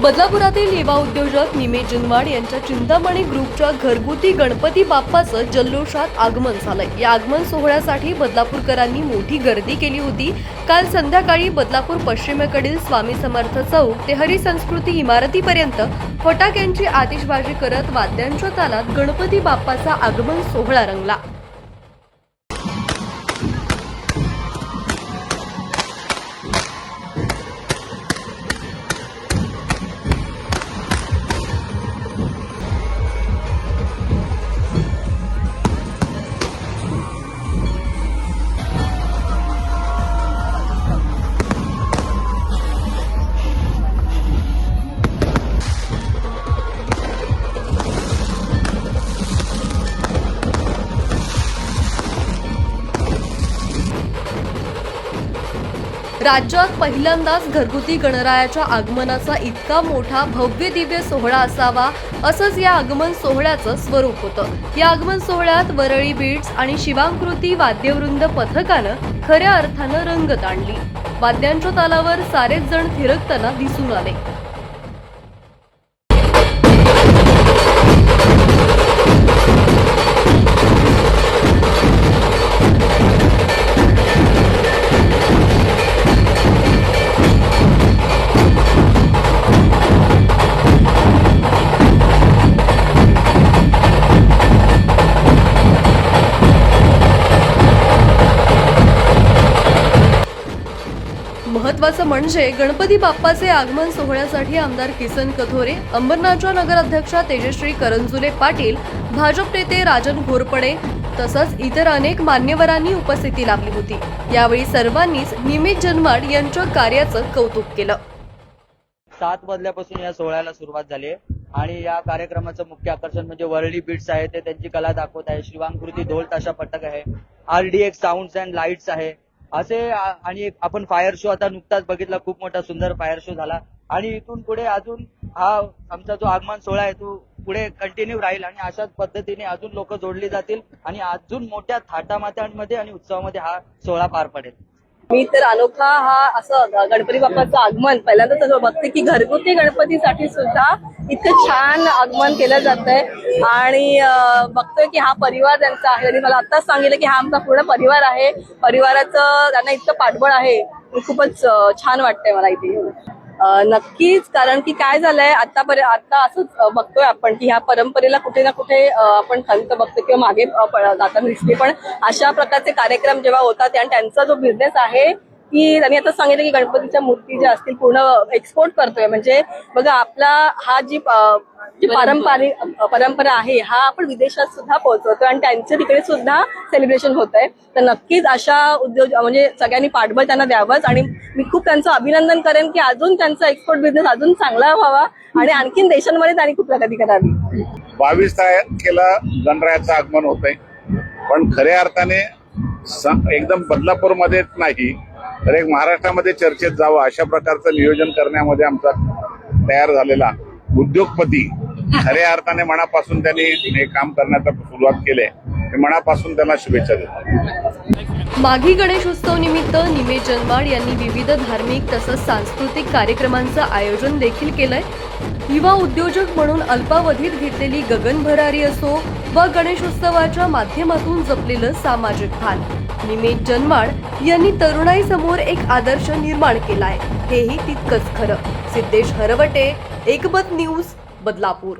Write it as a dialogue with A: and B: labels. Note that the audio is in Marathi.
A: बदलापुरातील युवा उद्योजक निमेश जनवाड यांच्या चिंतामणी ग्रुपच्या घरगुती गणपती बाप्पाचं जल्लोषात आगमन झालंय। या आगमन सोहळ्यासाठी बदलापूरकरांनी मोठी गर्दी केली होती। काल संध्याकाळी बदलापूर पश्चिमेकडील स्वामी समर्थ चौक ते हरी संस्कृती इमारतीपर्यंत फटाक्यांची आतिषबाजी करत वाद्यांच्या तालात गणपती बाप्पाचा आगमन सोहळा रंगला। राज्यात पहिल्यांदाच घरगुती गणरायाच्या आगमनाचा इतका मोठा भव्य दिव्य सोहळा असावा असंच या आगमन सोहळ्याचं स्वरूप होतं। या आगमन सोहळ्यात वरळी बीट्स आणि शिवांकृती वाद्यवृंद पथकानं खऱ्या अर्थानं रंगत आणली। वाद्यांच्या तालावर सारेच जण थिरकताना दिसून आले। महत्त्वाचं म्हणजे गणपती बाप्पाचे आगमन सोहळ्यासाठी आमदार किसन कथोरे, अंबरनाथच्या नगराध्यक्षा तेजश्री करंजुले पाटील, भाजप नेते राजन घोरपडे तसंच इतर अनेक मान्यवरांनी उपस्थिती लाभली होती। यावेळी सर्वांनीच निमेश जनवाड यांच्या कार्याचं कौतुक केलं।
B: 7 वाजल्यापासून या सोहळ्याला सुरुवात झाली आहे आणि या कार्यक्रमाचं मुख्य आकर्षण म्हणजे वरळी बीट्स आहे, ते त्यांची कला दाखवत आहे। शिवांकृती ढोल ताशा पथक आहे, RDX साऊंड्स अँड लाईट्स आहे असे, आणि आपण फायर शो आता नुकताच बघितला, खूप मोठा सुंदर फायर शो झाला। आणि इथून पुढे अजून हा आमचा जो आगमन सोहळा आहे तो पुढे कंटिन्यू राहील आणि अशाच पद्धतीने अजून लोक जोडली जातील आणि अजून मोठ्या थाटामाटांमध्ये आणि उत्सवामध्ये हा सोहळा पार पडेल।
C: मी तर अनोखा हा असं गणपती बाप्पाचं आगमन पहिल्यांदाच असं बघते की घरगुती गणपतीसाठी सुद्धा इतकं छान आगमन केलं जातंय आणि बघतोय की हा परिवार त्यांचा आहे आणि मला आत्ताच सांगितलं की हा आमचा पूर्ण परिवार आहे। परिवाराचं त्यांना इतकं पाठबळ आहे, खूपच छान वाटतंय मला इथे। नक्कीच, कारण की काय झालंय आता असंच बघतोय आपण की ह्या परंपरेला कुठे ना कुठे आपण खंत बघतो किंवा मागे जाताना दिसते, पण अशा प्रकारचे कार्यक्रम जेव्हा होतात आणि त्यांचा जो बिझनेस आहे की त्यांनी आता सांगितलं की गणपतीच्या मूर्ती ज्या असतील पूर्ण एक्सपोर्ट करतोय, म्हणजे बघा आपला हा जी परंपरा आहे हा आपण विदेशात सुद्धा पोहोचवतोय आणि त्यांच्या तिकडे सुद्धा सेलिब्रेशन होत आहे। तर नक्कीच अशा उद्योग म्हणजे सगळ्यांनी पाठबळ त्यांना द्यावंच आणि मी खूप त्यांचं अभिनंदन करेन की अजून त्यांचा एक्सपोर्ट बिझनेस अजून चांगला व्हावा आणि आणखीन देशांमध्ये त्यांनी खूप प्रगती करावी।
D: 22 तारखेला गणरायाचं आगमन होत आहे, पण खऱ्या अर्थाने एकदम बदलापूरमध्येच नाही तर एक महाराष्ट्रामध्ये चर्चेत जावं अशा प्रकारचं नियोजन करण्यामध्ये आमचा तयार झालेला उद्योगपती खऱ्या अर्थाने मनापासून त्यांनी हे काम करण्याचा सुरुवात केली आहे। मनापासून त्यांना शुभेच्छा देतो।
A: माघी गणेशोत्सव निमित्त निमेश जनवाड यांनी विविध धार्मिक तसंच सांस्कृतिक कार्यक्रमांचं आयोजन देखील केलंय। युवा उद्योजक म्हणून अल्पावधीत घेतलेली गगन भरारी असो व गणेशोत्सवाच्या माध्यमातून जपलेलं सामाजिक भान, निमेश जनवाड यांनी तरुणाईसमोर एक आदर्श निर्माण केलाय, हेही तितकंच खरं। सिद्धेश हरवटे, एकमत न्यूज, बदलापूर।